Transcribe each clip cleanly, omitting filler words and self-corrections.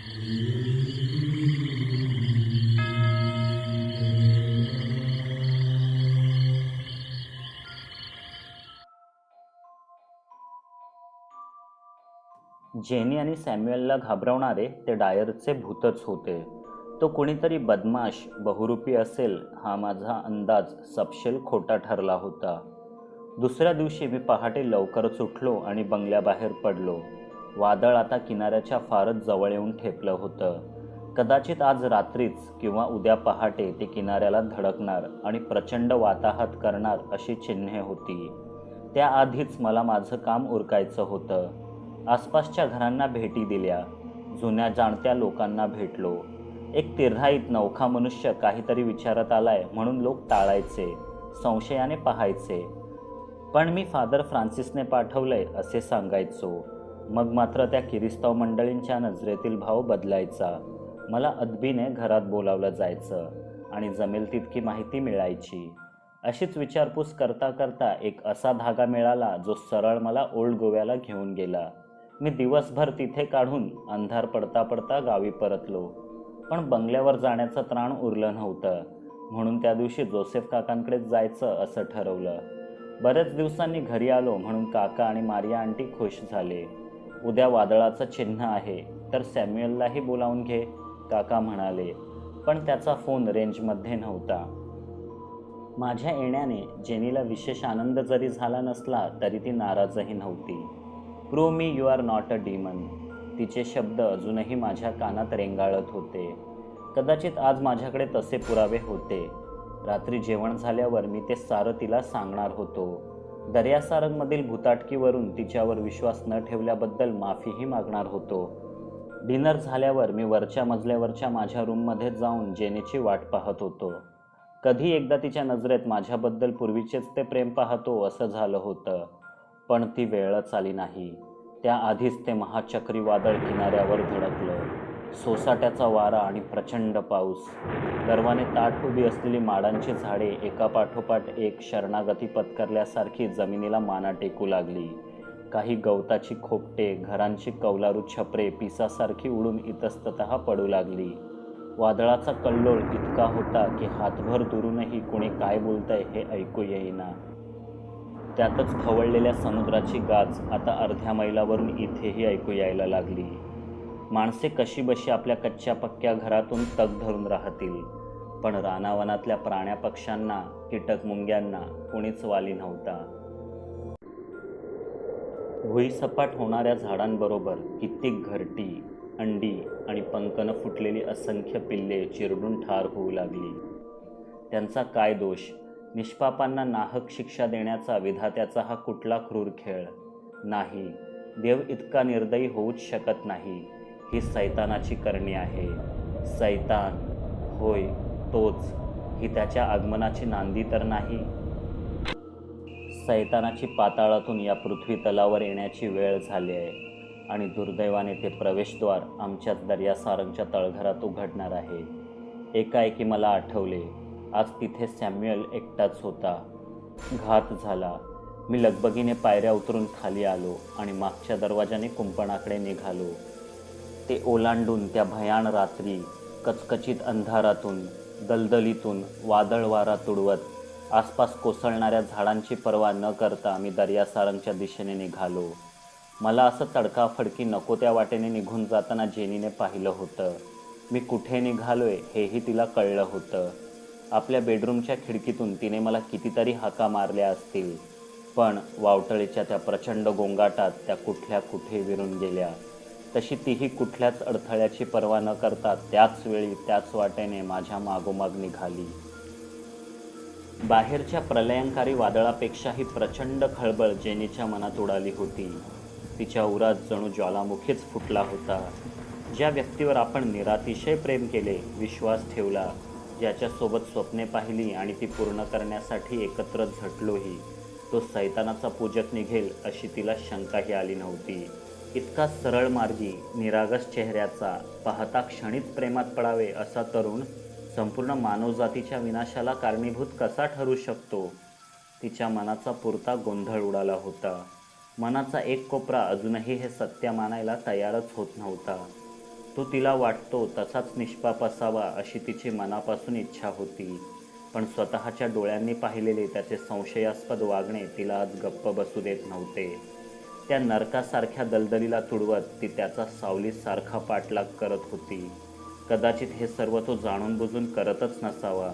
Jenny आणि सॅम्युएलला घाबरवणारे ते डायरचे भूतच होते. तो कुणीतरी बदमाश बहुरूपी असेल हा माझा अंदाज सपशेल खोटा ठरला होता. दुसऱ्या दिवशी मी पहाटे लवकरच उठलो आणि बंगल्याबाहेर पडलो. वादळ आता किनाऱ्याच्या फारच जवळ येऊन ठेपलं होतं. कदाचित आज रात्रीच किंवा उद्या पहाटे ते किनाऱ्याला धडकणार आणि प्रचंड वाताहत करणार अशी चिन्हे होती. त्याआधीच मला माझं काम उरकायचं होतं. आसपासच्या घरांना भेटी दिल्या. जुन्या जाणत्या लोकांना भेटलो. एक तिऱ्हाईत नवखा मनुष्य काहीतरी विचारत आलाय म्हणून लोक टाळायचे, संशयाने पाहायचे. पण मी फादर फ्रान्सिसने पाठवलंय असे सांगायचो. मग मात्र त्या किरिस्तव मंडळींच्या नजरेतील भाव बदलायचा. मला अदबीने घरात बोलावलं जायचं आणि जमेल तितकी माहिती मिळायची. अशीच विचारपूस करता करता एक असा धागा मिळाला जो सरळ मला ओल्ड गोव्याला घेऊन गेला. मी दिवसभर तिथे काढून अंधार पडता पडता गावी परतलो. पण बंगल्यावर जाण्याचं त्राण उरलं नव्हतं, म्हणून त्या दिवशी जोसेफ काकांकडेच जायचं असं ठरवलं. बऱ्याच दिवसांनी घरी आलो म्हणून काका आणि मारिया आंटी खुश झाले. उद्या वादळाचं चिन्ह आहे तर सॅम्युएललाही बोलावून घे, काका म्हणाले. पण त्याचा फोन रेंजमध्ये नव्हता. माझ्या येण्याने जेनीला विशेष आनंद जरी झाला नसला तरी ती नाराजही नव्हती. Prove me you are not a demon, तिचे शब्द अजूनही माझ्या कानात रेंगाळत होते. कदाचित आज माझ्याकडे तसे पुरावे होते. रात्री जेवण झाल्यावर मी ते सारं तिला सांगणार होतो. दर्यासारंगमधील भुताटकीवरून तिच्यावर विश्वास न ठेवल्याबद्दल माफीही मागणार होतो. डिनर झाल्यावर मी वरच्या मजल्यावरच्या माझ्या रूममध्ये जाऊन जेनीची वाट पाहत होतो. कधी एकदा तिच्या नजरेत माझ्याबद्दल पूर्वीचेच ते प्रेम पाहतो असं झालं होतं. पण ती वेळच आली नाही. त्याआधीच ते महाचक्रीवादळ किनाऱ्यावर धडकलं. सोसाट्याचा वारा आणि प्रचंड पाऊस. गर्वाने ताठ उभी असलेली माडांची झाडे एकापाठोपाठ एक शरणागती पत्करल्यासारखी जमिनीला माना टेकू लागली. काही गवताची खोपटे, घरांची कौलारू छपरे पिसासारखी उडून इतस्ततः पडू लागली. वादळाचा कल्लोळ इतका होता की हातभर दुरूनही कोणी काय बोलतंय हे ऐकू येईना. त्यातच खवळलेल्या समुद्राची गाज आता अर्ध्या मैलावरून इथेही ऐकू यायला लागली. माणसे कशीबशी आपल्या कच्च्या पक्क्या घरातून तग धरून राहतील, पण रानावनातल्या प्राण्या पक्ष्यांना, कीटक मुंग्यांना कोणीच वाली नव्हता. भुईसपाट होणाऱ्या झाडांबरोबर कित्येक घरटी, अंडी आणि पंकनं फुटलेली असंख्य पिल्ले चिरडून ठार होऊ लागली. त्यांचा काय दोष? निष्पापांना नाहक शिक्षा देण्याचा विधात्याचा हा कुठला क्रूर खेळ? नाही, देव इतका निर्दयी होऊच शकत नाही. ही सैतानाची करणी आहे. सैतान, होय तोच. ही त्याच्या आगमनाची नांदी तर नाही. सैतानाची पाताळातून या पृथ्वी तलावर येण्याची वेळ झाली आहे आणि दुर्दैवाने ते प्रवेशद्वार आमच्याच दर्यासारंगच्या तळघरात उघडणार आहे. एकाएकी मला आठवले, आज तिथे सॅम्युएल एकटाच होता. घात झाला. मी लगबगीने पायऱ्या उतरून खाली आलो आणि मागच्या दरवाजाने कुंपणाकडे निघालो. ते ओलांडून त्या भयाण रात्री, कचकचित अंधारातून, दलदलीतून वादळ वारा तुडवत आसपास कोसळणाऱ्या झाडांची पर्वा न करता मी दर्यासारंगच्या दिशेने निघालो. मला असं तडकाफडकी नको त्या वाटेने निघून जाताना जेनीने पाहिलं होतं. मी कुठे निघालोय हेही तिला कळलं होतं. आपल्या बेडरूमच्या खिडकीतून तिने मला कितीतरी हाका मारल्या असतील, पण वावटळीच्या त्या प्रचंड गोंगाटात त्या कुठल्या कुठे विरून गेल्या. तशी तीही कुठल्याच अडथळ्याची पर्वा न करता त्याच वेळी त्याच वाटेने माझ्या मागोमाग निघाली. बाहेरच्या प्रलयंकारी वादळापेक्षाही प्रचंड खळबळ जेनीच्या मनात उडाली होती. तिच्या उरात जणू ज्वालामुखीच फुटला होता. ज्या व्यक्तीवर आपण निरातिशय प्रेम केले, विश्वास ठेवला, ज्याच्यासोबत स्वप्ने पाहिली आणि ती पूर्ण करण्यासाठी एकत्र झटलोही, तो सैतानाचा पूजक निघेल अशी तिला शंकाही आली नव्हती. इतका सरळ मार्गी, निरागस चेहऱ्याचा, पाहता क्षणीच प्रेमात पडावे असा तरुण संपूर्ण मानवजातीच्या विनाशाला कारणीभूत कसा ठरू शकतो? तिच्या मनाचा पुरता गोंधळ उडाला होता. मनाचा एक कोपरा अजूनही हे सत्य मानायला तयारच होत नव्हता. तो तिला वाटतो तसाच निष्पाप असावा अशी तिची मनापासून इच्छा होती. पण स्वतःच्या डोळ्यांनी पाहिलेले त्याचे संशयास्पद वागणे तिला आज गप्प बसू देत नव्हते. त्या नरकासारख्या दलदलीला तुडवत ती त्याचा सावलीसारखा पाठलाग करत होती. कदाचित हे सर्व तो जाणून बुजून करतच नसावा.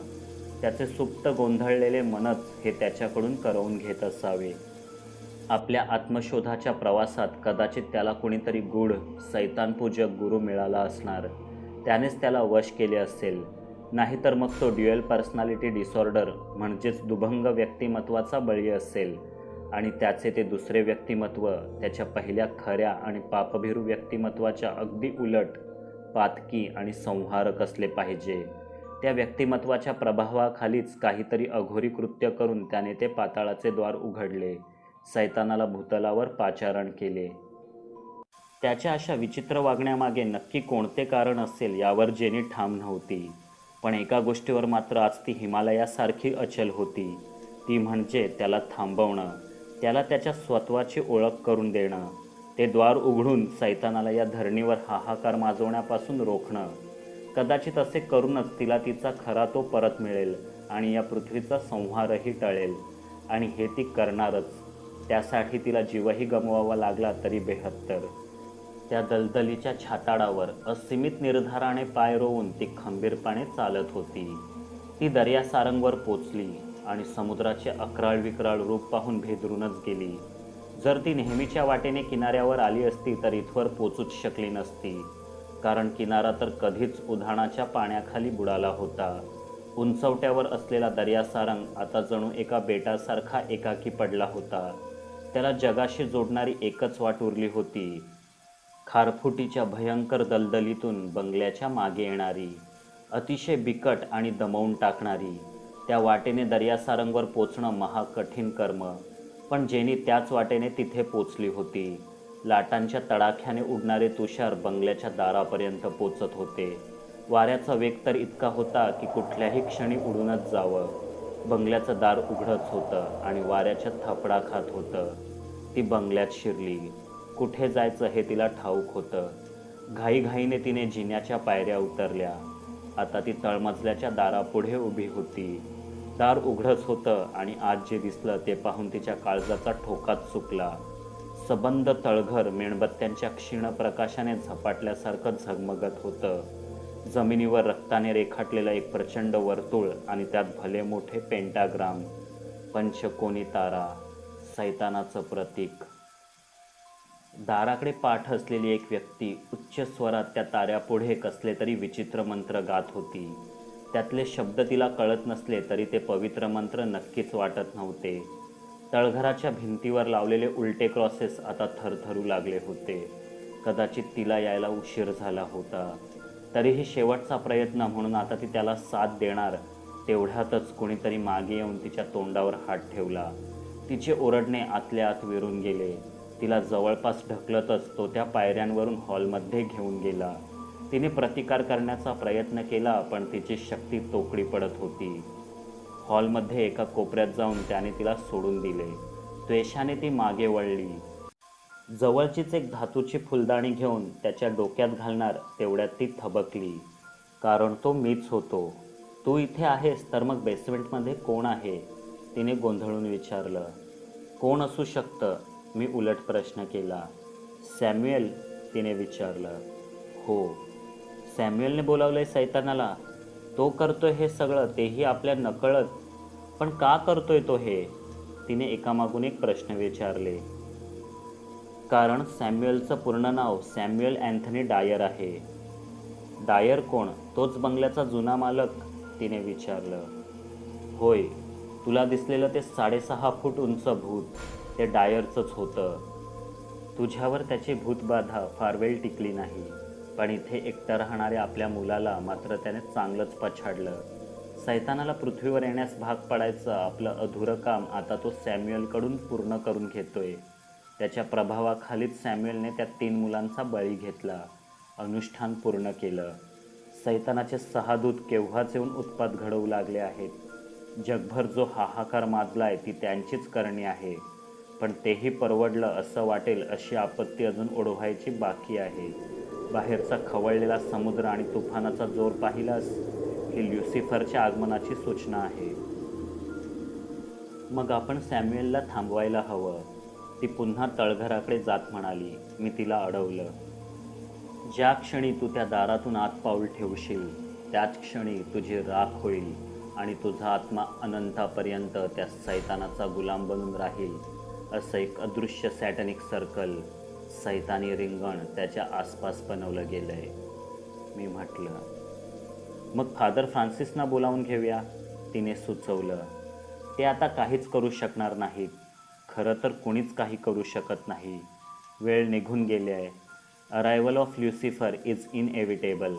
त्याचे सुप्त गोंधळलेले मनच हे त्याच्याकडून करवून घेत असावे. आपल्या आत्मशोधाच्या प्रवासात कदाचित त्याला कुणीतरी गूढ सैतानपूजक गुरु मिळाला असणार. त्यानेच त्याला वश केले असेल. नाहीतर मग तो ड्युअल पर्सनॅलिटी डिसऑर्डर म्हणजेच दुभंग व्यक्तिमत्वाचा बळी असेल आणि त्याचे ते दुसरे व्यक्तिमत्व त्याच्या पहिल्या खऱ्या आणि पापभीरू व्यक्तिमत्वाच्या अगदी उलट, पातकी आणि संहारक असले पाहिजे. त्या व्यक्तिमत्वाच्या प्रभावाखालीच काहीतरी अघोरी कृत्य करून त्याने ते पाताळाचे द्वार उघडले, सैतानाला भूतलावर पाचारण केले. त्याच्या अशा विचित्र वागण्यामागे नक्की कोणते कारण असेल यावर जेनी ठाम नव्हती. पण एका गोष्टीवर मात्र आज ती हिमालयासारखी अचल होती. ती म्हणजे त्याला थांबवणं, त्याला त्याच्या स्वत्वाची ओळख करून देणं, ते द्वार उघडून सैतानाला या धरणीवर हाहाकार माजवण्यापासून रोखणं. कदाचित असे करूनच तिला तिचा खरा तो परत मिळेल आणि या पृथ्वीचा संहारही टळेल. आणि हे ती करणारच. त्यासाठी तिला जीवही गमवावा लागला तरी बेहत्तर. त्या दलदलीच्या छाताडावर असीमित निर्धाराने पाय रोवून ती खंबीरपणे चालत होती. ती दर्यासारंगवर पोचली आणि समुद्राचे अक्राळ विक्राळ रूप पाहून भेदरूनच गेली. जर ती नेहमीच्या वाटेने किनाऱ्यावर आली असती तर इथवर पोचूच शकली नसती. कारण किनारा तर कधीच उधाणाच्या पाण्याखाली बुडाला होता. उंचवट्यावर असलेला दर्यासारंग आता जणू एका बेटासारखा एकाकी पडला होता. त्याला जगाशी जोडणारी एकच वाट उरली होती, खारफुटीच्या भयंकर दलदलीतून बंगल्याच्या मागे येणारी, अतिशय बिकट आणि दमवून टाकणारी. त्या वाटेने दर्यासारंगवर पोचणं महाकठीण कर्म. पण जेनी त्याच वाटेने तिथे पोचली होती. लाटांच्या तडाख्याने उडणारे तुषार बंगल्याच्या दारापर्यंत पोचत होते. वाऱ्याचा वेग तर इतका होता की कुठल्याही क्षणी उडूनच जावं. बंगल्याचं दार उघडच होतं आणि वाऱ्याच्या थपडा खात होतं. ती बंगल्यात शिरली. कुठे जायचं हे तिला ठाऊक होतं. घाईघाईने तिने जिन्याच्या पायऱ्या उतरल्या. आता ती तळमजल्याच्या दारापुढे उभी होती. दार उघडच होतं आणि आज जे दिसलं ते पाहून तिच्या काळजाचा ठोकाच चुकला. सबंध तळघर मेणबत्त्यांच्या क्षीण प्रकाशाने झपाटल्यासारखं झगमगत होतं. जमिनीवर रक्ताने रेखाटलेलं एक प्रचंड वर्तुळ आणि त्यात भले मोठे पेंटाग्राम, पंचकोनी तारा, सैतानाचं प्रतीक. दाराकडे पाठ असलेली एक व्यक्ती उच्च स्वरात त्या ताऱ्यापुढे कसले तरी विचित्र मंत्र गात होती. त्यातले शब्द तिला कळत नसले तरी ते पवित्र मंत्र नक्कीच वाटत नव्हते. तळघराच्या भिंतीवर लावलेले उलटे क्रॉसेस आता थरथरू लागले होते. कदाचित तिला यायला उशीर झाला होता. तरीही शेवटचा प्रयत्न म्हणून आता ती त्याला साथ देणार. तेवढ्यातच कोणीतरी मागे येऊन तिच्या तोंडावर हात ठेवला. तिचे ओरडणे आतल्या आत विरून गेले. तिला जवळपास ढकलतच तो त्या पायऱ्यांवरून हॉलमध्ये घेऊन गेला. तिने प्रतिकार करण्याचा प्रयत्न केला पण तिची शक्ती तोकडी पडत होती. हॉलमध्ये एका कोपऱ्यात जाऊन त्याने तिला सोडून दिले. द्वेषाने ती मागे वळली. जवळचीच एक धातूची फुलदाणी घेऊन त्याच्या डोक्यात घालणार तेवढ्यात ती थबकली. कारण तो मीच होतो. तू इथे आहेस तर मग बेसमेंटमध्ये कोण आहे? तिने गोंधळून विचारलं. कोण असू शकतं? मी उलट प्रश्न केला. सॅम्युएल? तिने विचारलं. हो. सॅम्युएलने बोलावलंय सैतानाला? तो करतोय हे सगळं, तेही आपल्या नकळत? पण का करतोय तो हे? तिने एकामागून एक प्रश्न विचारले. कारण सॅम्युएलचं पूर्ण नाव सॅम्युएल अँथनी डायर आहे. डायर कोण? तोच बंगल्याचा जुना मालक? तिने विचारलं. होय. तुला दिसलेलं ते 6.5 फूट उंच भूत ते डायरचंच होतं. तुझ्यावर त्याची भूतबाधा फार वेळ टिकली नाही. पण इथे एकटं राहणाऱ्या आपल्या मुलाला मात्र त्याने चांगलंच पछाडलं. सैतानाला पृथ्वीवर येण्यास भाग पाडायचं आपलं अधुरं काम आता तो सॅम्युएलकडून पूर्ण करून घेतोय. त्याच्या प्रभावाखालीच सॅम्युएलने त्या 3 मुलांचा बळी घेतला, अनुष्ठान पूर्ण केलं. सैतानाचे 6 दूत केव्हाच येऊन उत्पात घडवू लागले आहेत. जगभर जो हाहाकार माजलाय ती त्यांचीच करणी आहे. पण तेही परवडलं असं वाटेल अशी आपत्ती अजून ओढवायची बाकी आहे. बाहेरचा खवळलेला समुद्र आणि तुफानाचा जोर पाहिलास, ही ल्युसिफरच्या आगमनाची सूचना आहे. मग आपण सॅम्युएलला थांबवायला हवं, ती पुन्हा तळघराकडे जात म्हणाली. मी तिला अडवलं. ज्या क्षणी तू त्या दारातून आत पाऊल ठेवशील, त्याच क्षणी तुझी राख होईल आणि तुझा आत्मा अनंतापर्यंत त्या सैतानाचा गुलाम बनून राहील. असं एक अदृश्य सॅटनिक सर्कल, सैतानी रिंगण त्याच्या आसपास बनवलं गेलंय. मी म्हटलं. मग फादर फ्रान्सिसना बोलावून घेऊया, तिने सुचवलं. ते आता काहीच करू शकणार नाहीत. खरं तर कुणीच काही करू शकत नाही. वेळ निघून गेली आहे. Arrival of Lucifer is inevitable.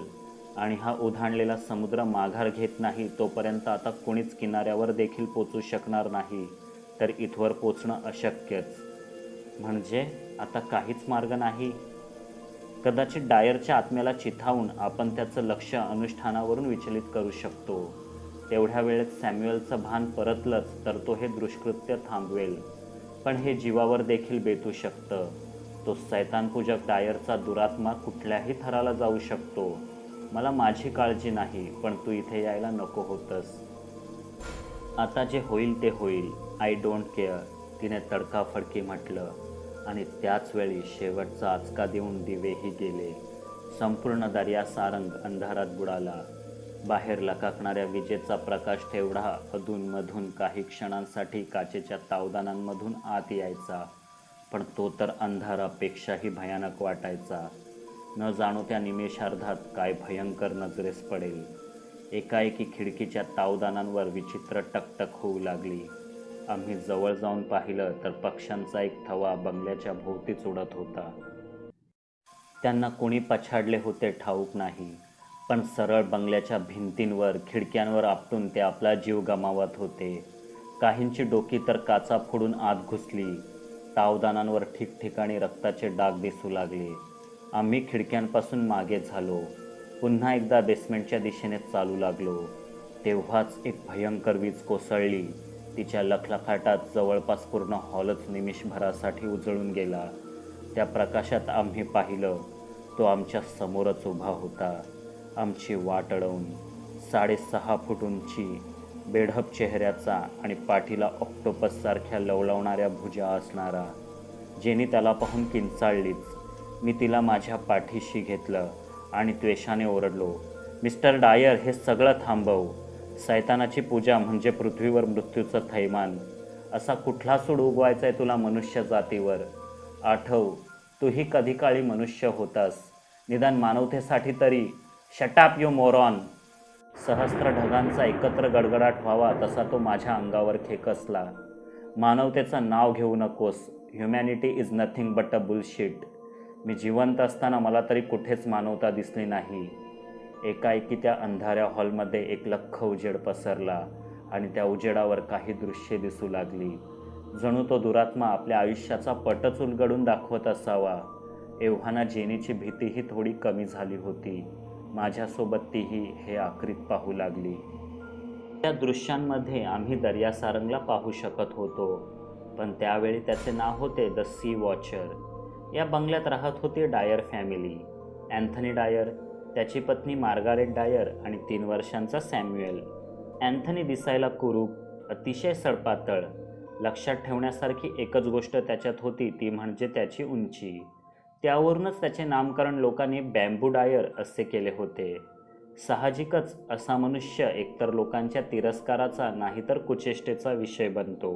आणि हा उधाणलेला समुद्र माघार घेत नाही तोपर्यंत आता कुणीच किनाऱ्यावर देखील पोचू शकणार नाही. तर इथवर पोचणं अशक्यच. म्हणजे आता काहीच मार्ग नाही. कदाचित डायरच्या आत्म्याला चिथावून आपण त्याचं लक्ष अनुष्ठानावरून विचलित करू शकतो. तेवढ्या वेळेत सॅम्युएलचं भान परतलंच तर तो हे दुष्कृत्य थांबवेल. पण हे जीवावर देखील बेतू शकतं. तो सैतानपूजक डायरचा दुरात्मा कुठल्याही थराला जाऊ शकतो. मला माझी काळजी नाही, पण तू इथे यायला नको होतंस. आता जे होईल ते होईल. आय डोंट केअर, तिने तडकाफडकी म्हटलं. आणि त्याच वेळी शेवटचा आचका देऊन दिवेही गेले. संपूर्ण दर्या सारंग अंधारात बुडाला. बाहेर लकाकणाऱ्या विजेचा प्रकाश तेवढा अधूनमधून काही क्षणांसाठी काचेच्या तावदानांमधून आत यायचा, पण तो तर अंधारापेक्षाही भयानक वाटायचा. न जाणो त्या निमेषार्धात काय भयंकर नजरेस पडेल. एकाएकी खिडकीच्या तावदानांवर विचित्र टकटक होऊ लागली. आम्ही जवळ जाऊन पाहिलं तर पक्ष्यांचा एक थवा बंगल्याच्या भोवतीच उडत होता. त्यांना कोणी पछाडले होते ठाऊक नाही, पण सरळ बंगल्याच्या भिंतींवर, खिडक्यांवर आपटून ते आपला जीव गमावत होते. काहींची डोकी तर काचा फोडून आत घुसली. तावदानांवर ठिकठिकाणी रक्ताचे डाग दिसू लागले. आम्ही खिडक्यांपासून मागे झालो. पुन्हा एकदा बेसमेंटच्या दिशेने चालू लागलो. तेव्हाच एक भयंकर वीज कोसळली. तिच्या लखलखाटात जवळपास पूर्ण हॉलच निमिषभरासाठी उजळून गेला. त्या प्रकाशात आम्ही पाहिलं, तो आमच्या समोरच उभा होता. आमची वाट अडवून. 6.5 फूट उंची, बेढप चेहऱ्याचा आणि पाठीला ऑक्टोपससारख्या लवलवणाऱ्या भुजा असणारा. जेनी त्याला पाहून किंचाळलीच. मी तिला माझ्या पाठीशी घेतलं आणि द्वेषाने ओरडलो, मिस्टर डायर, हे सगळं थांबव. सैतानाची पूजा म्हणजे पृथ्वीवर मृत्यूचं थैमान. असा कुठला सूड उगवायचा आहे तुला मनुष्य जातीवर? आठव, तूही कधी काळी मनुष्य होतास. निदान मानवतेसाठी तरी. Shut up you moron. सहस्त्र ढगांचा एकत्र गडगडाट व्हावा तसा तो माझ्या अंगावर खेकसला. मानवतेचं नाव घेऊ नकोस. Humanity is nothing but a bullshit. मी जिवंत असताना मला तरी कुठेच मानवता दिसली नाही. एकाएकी त्या अंधाऱ्या हॉलमध्ये एक लख्ख उजेड पसरला आणि त्या उजेडावर काही दृश्ये दिसू लागली. जणू तो दुरात्मा आपल्या आयुष्याचा पटच उलगडून दाखवत असावा. एव्हाना जेनीची भीतीही थोडी कमी झाली होती. माझ्यासोबत तीही हे आक्रीत पाहू लागली. त्या दृश्यांमध्ये आम्ही दर्यासारंगला पाहू शकत होतो, पण त्यावेळी त्याचे नाव होते द सी वॉचर. या बंगल्यात राहत होती डायर फॅमिली. अँथनी डायर, त्याची पत्नी मार्गारेट डायर आणि 3 वर्षांचा सॅम्युएल. अँथनी दिसायला कुरूप, अतिशय सडपातळ. लक्षात ठेवण्यासारखी एकच गोष्ट त्याच्यात होती, ती म्हणजे त्याची उंची. त्यावरूनच त्याचे नामकरण लोकांनी बॅम्बू डायर असे केले होते. साहजिकच असा मनुष्य एकतर लोकांच्या तिरस्काराचा नाहीतर कुचेष्टेचा विषय बनतो.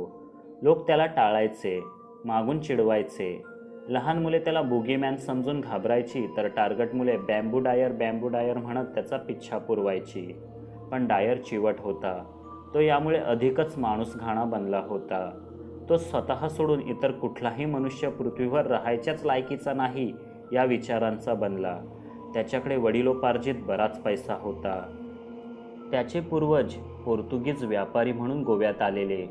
लोक त्याला टाळायचे, मागून चिडवायचे. लहान मुले त्याला बुगीमॅन समजून घाबरायची, तर टार्गट मुले बॅम्बू डायर म्हणत त्याचा पिच्छा पुरवायची. पण डायर चिवट होता. तो यामुळे अधिकच माणूसघाणा बनला होता. तो स्वतः सोडून इतर कुठलाही मनुष्य पृथ्वीवर राहायच्याच लायकीचा नाही या विचारांचा बनला. त्याच्याकडे वडिलोपार्जित बराच पैसा होता. त्याचे पूर्वज पोर्तुगीज व्यापारी म्हणून गोव्यात आलेले,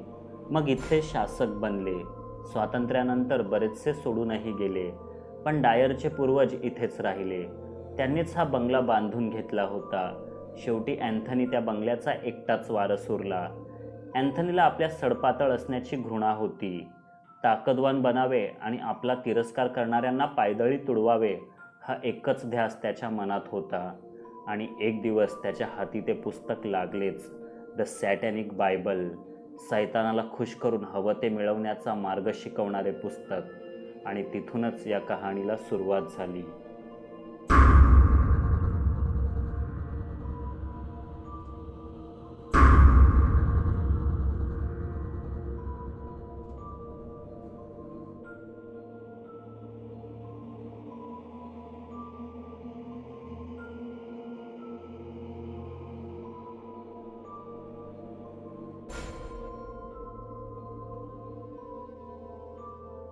मग इथले शासक बनले. स्वातंत्र्यानंतर बरेचसे सोडूनही गेले, पण डायरचे पूर्वज इथेच राहिले. त्यांनीच हा बंगला बांधून घेतला होता. शेवटी अँथनी त्या बंगल्याचा एकटाच वारस उरला. अँथनीला आपल्या सडपातळ असण्याची घृणा होती. ताकदवान बनावे आणि आपला तिरस्कार करणाऱ्यांना पायदळी तुडवावे हा एकच ध्यास त्याच्या मनात होता आणि एक दिवस त्याच्या हाती ते पुस्तक लागलेच. द सॅटॅनिक बायबल, सैतानाला खुश करून हवं ते मिळवण्याचा मार्ग शिकवणारे पुस्तक. आणि तिथूनच या कहाणीला सुरुवात झाली.